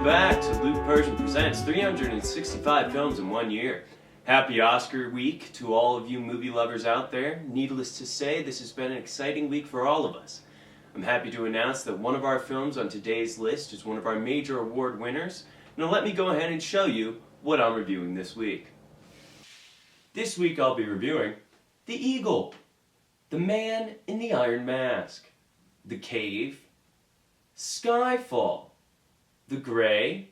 back to Luke Persian Presents 365 Films in 1 year. Happy Oscar week to all of you movie lovers out there. Needless to say, this has been an exciting week for all of us. I'm happy to announce that one of our films on today's list is one of our major award winners. Now let me go ahead and show you what I'm reviewing this week. This week I'll be reviewing The Eagle, The Man in the Iron Mask, The Cave, Skyfall, The Grey,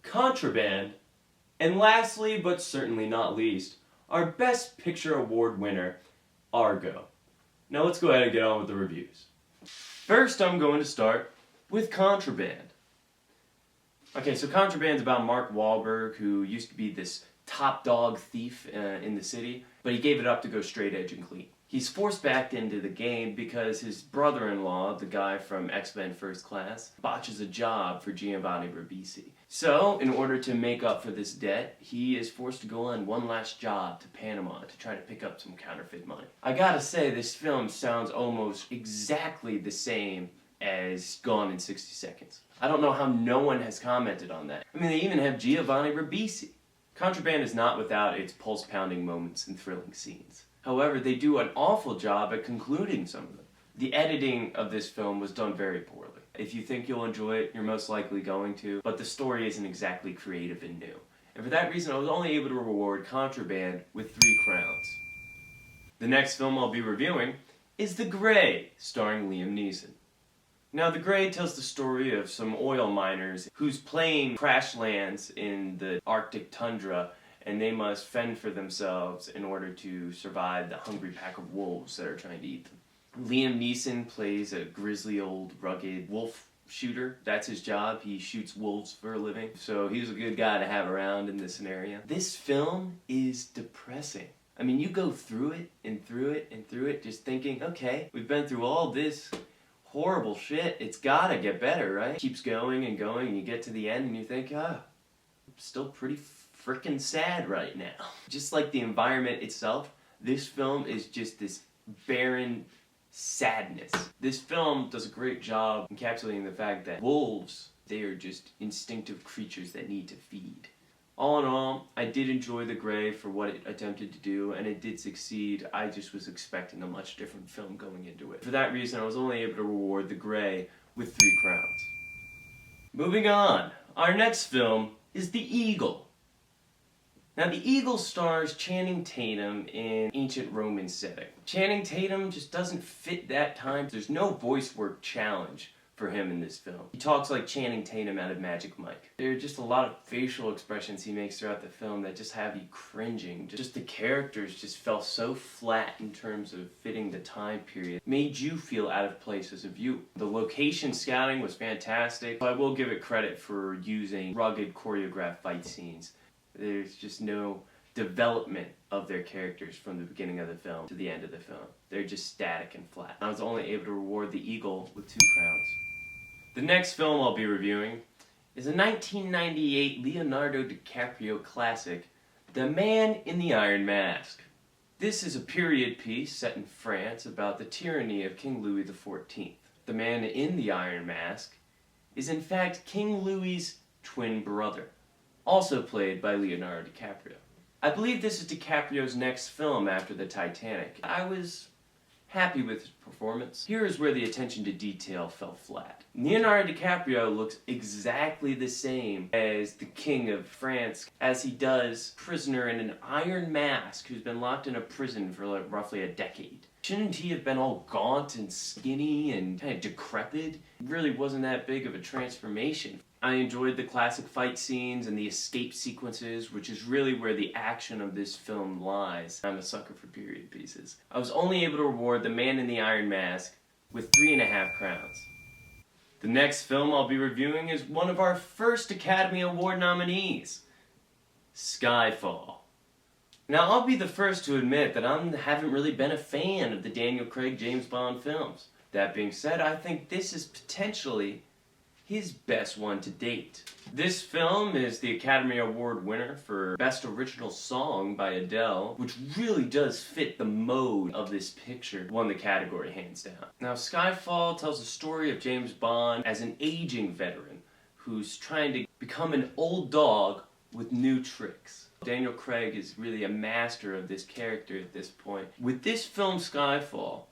Contraband, and lastly, but certainly not least, our Best Picture Award winner, Argo. Now let's go ahead and get on with the reviews. First, I'm going to start with Contraband. Okay, so Contraband's about Mark Wahlberg, who used to be this top dog thief in the city, but he gave it up to go straight edge and clean. He's forced back into the game because his brother-in-law, the guy from X-Men First Class, botches a job for Giovanni Ribisi. So, in order to make up for this debt, he is forced to go on one last job to Panama to try to pick up some counterfeit money. I gotta say, this film sounds almost exactly the same as Gone in 60 Seconds. I don't know how no one has commented on that. I mean, they even have Giovanni Ribisi. Contraband is not without its pulse-pounding moments and thrilling scenes. However, they do an awful job at concluding some of them. The editing of this film was done very poorly. If you think you'll enjoy it, you're most likely going to, but the story isn't exactly creative and new. And for that reason, I was only able to reward Contraband with 3 crowns. The next film I'll be reviewing is The Grey, starring Liam Neeson. Now, The Grey tells the story of some oil miners whose plane crash lands in the Arctic tundra, and they must fend for themselves in order to survive the hungry pack of wolves that are trying to eat them. Liam Neeson plays a grizzly old rugged wolf shooter. That's his job. He shoots wolves for a living. So he's a good guy to have around in this scenario. This film is depressing. I mean, you go through it and through it and through it just thinking, okay, we've been through all this horrible shit. It's gotta get better, right? Keeps going and going and you get to the end and you think, I'm still pretty freaking sad right now. Just like the environment itself, this film is just this barren sadness. This film does a great job encapsulating the fact that wolves, they are just instinctive creatures that need to feed. All in all, I did enjoy The Grey for what it attempted to do, and it did succeed. I just was expecting a much different film going into it. For that reason, I was only able to reward The Grey with 3 crowns. Moving on, our next film is The Eagle. Now, The Eagle stars Channing Tatum in ancient Roman setting. Channing Tatum just doesn't fit that time. There's no voice work challenge for him in this film. He talks like Channing Tatum out of Magic Mike. There are just a lot of facial expressions he makes throughout the film that just have you cringing. Just the characters just felt so flat in terms of fitting the time period. Made you feel out of place as a viewer. The location scouting was fantastic. I will give it credit for using rugged choreographed fight scenes. There's just no development of their characters from the beginning of the film to the end of the film. They're just static and flat. I was only able to reward The Eagle with 2 crowns. The next film I'll be reviewing is a 1998 Leonardo DiCaprio classic, The Man in the Iron Mask. This is a period piece set in France about the tyranny of King Louis XIV. The Man in the Iron Mask is in fact King Louis's twin brother, also played by Leonardo DiCaprio. I believe this is DiCaprio's next film after the Titanic. I was happy with his performance. Here is where the attention to detail fell flat. Leonardo DiCaprio looks exactly the same as the King of France as he does prisoner in an iron mask who's been locked in a prison for like roughly a decade. Shouldn't he have been all gaunt and skinny and kind of decrepit? It really wasn't that big of a transformation. I enjoyed the classic fight scenes and the escape sequences, which is really where the action of this film lies. I'm a sucker for period pieces. I was only able to reward The Man in the Iron Mask with 3.5 crowns. The next film I'll be reviewing is one of our first Academy Award nominees, Skyfall. Now, I'll be the first to admit that I haven't really been a fan of the Daniel Craig James Bond films. That being said, I think this is potentially his best one to date. This film is the Academy Award winner for Best Original Song by Adele, which really does fit the mode of this picture. Won the category hands down. Now, Skyfall tells the story of James Bond as an aging veteran who's trying to become an old dog with new tricks. Daniel Craig is really a master of this character at this point. With this film, Skyfall,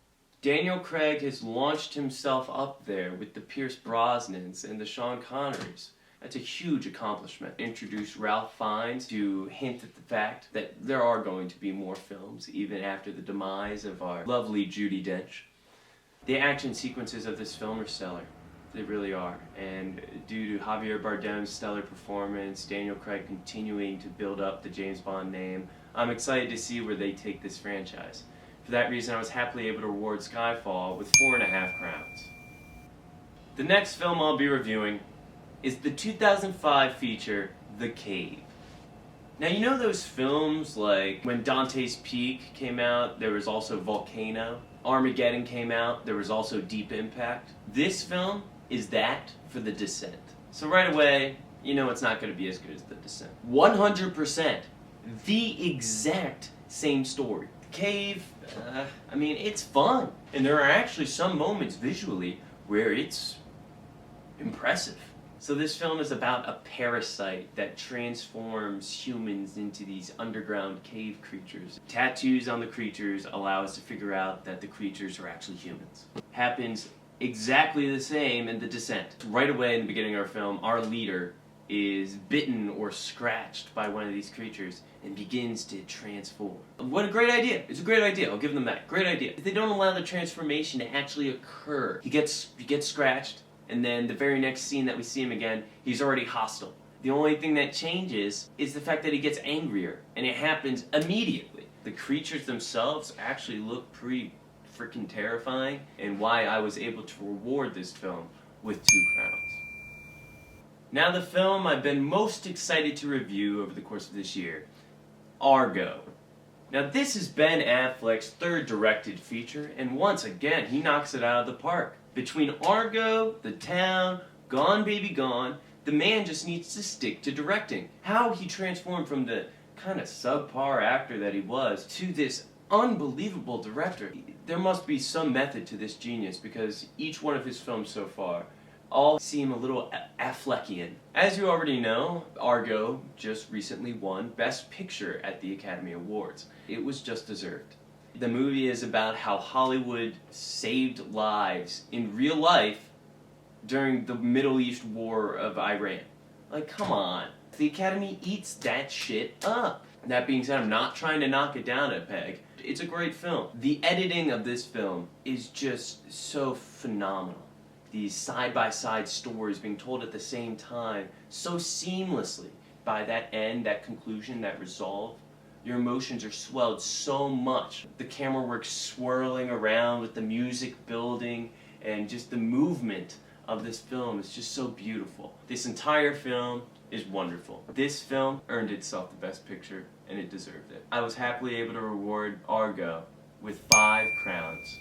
Daniel Craig has launched himself up there with the Pierce Brosnans and the Sean Connerys. That's a huge accomplishment. Introduced Ralph Fiennes to hint at the fact that there are going to be more films, even after the demise of our lovely Judi Dench. The action sequences of this film are stellar. They really are. And due to Javier Bardem's stellar performance, Daniel Craig continuing to build up the James Bond name, I'm excited to see where they take this franchise. For that reason, I was happily able to reward Skyfall with 4.5 crowns. The next film I'll be reviewing is the 2005 feature, The Cave. Now, you know those films like when Dante's Peak came out, there was also Volcano. Armageddon came out, there was also Deep Impact. This film is that for The Descent. So right away, you know it's not going to be as good as The Descent. 100%. The exact same story. The Cave, I mean, it's fun. And there are actually some moments visually where it's impressive. So this film is about a parasite that transforms humans into these underground cave creatures. Tattoos on the creatures allow us to figure out that the creatures are actually humans. Happens exactly the same in The Descent. Right away in the beginning of our film, our leader is bitten or scratched by one of these creatures and begins to transform. What a great idea. It's a great idea. I'll give them that. Great idea. If they don't allow the transformation to actually occur, he gets scratched, and then the very next scene that we see him again, he's already hostile. The only thing that changes is the fact that he gets angrier, and it happens immediately. The creatures themselves actually look pretty freaking terrifying, and why I was able to reward this film with 2 crowns. Now the film I've been most excited to review over the course of this year, Argo. Now this is Ben Affleck's 3rd directed feature, and once again he knocks it out of the park. Between Argo, The Town, Gone Baby Gone, the man just needs to stick to directing. How he transformed from the kind of subpar actor that he was to this unbelievable director. There must be some method to this genius, because each one of his films so far all seem a little Affleckian. As you already know, Argo just recently won Best Picture at the Academy Awards. It was just deserved. The movie is about how Hollywood saved lives in real life during the Middle East War of Iran. Like, come on. The Academy eats that shit up. That being said, I'm not trying to knock it down a peg. It's a great film. The editing of this film is just so phenomenal. These side-by-side stories being told at the same time so seamlessly. By that end, that conclusion, that resolve, your emotions are swelled so much. The camera work swirling around with the music building, and just the movement of this film is just so beautiful. This entire film is wonderful. This film earned itself the Best Picture, and it deserved it. I was happily able to reward Argo with 5 crowns.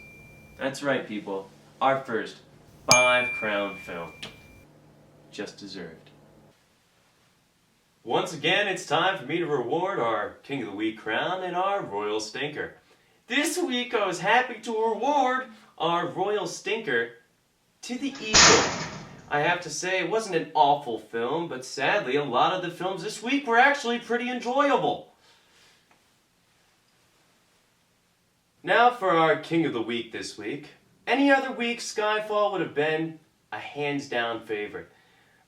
That's right, people. Our first 5-crown film. Just deserved. Once again, it's time for me to reward our King of the Week crown and our Royal Stinker. This week, I was happy to reward our Royal Stinker to The Eagle. I have to say, it wasn't an awful film, but sadly, a lot of the films this week were actually pretty enjoyable. Now for our King of the Week this week. Any other week, Skyfall would have been a hands-down favorite.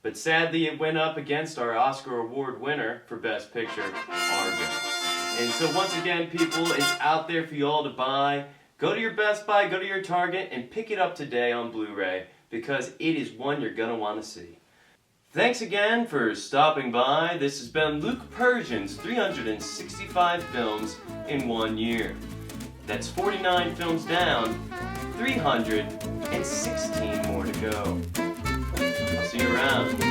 But sadly, it went up against our Oscar Award winner for Best Picture, Argo. And so once again, people, it's out there for you all to buy. Go to your Best Buy, go to your Target, and pick it up today on Blu-ray, because it is one you're going to want to see. Thanks again for stopping by. This has been Luke Persian's 365 films in 1 year. That's 49 films down, 316 more to go. I'll see you around.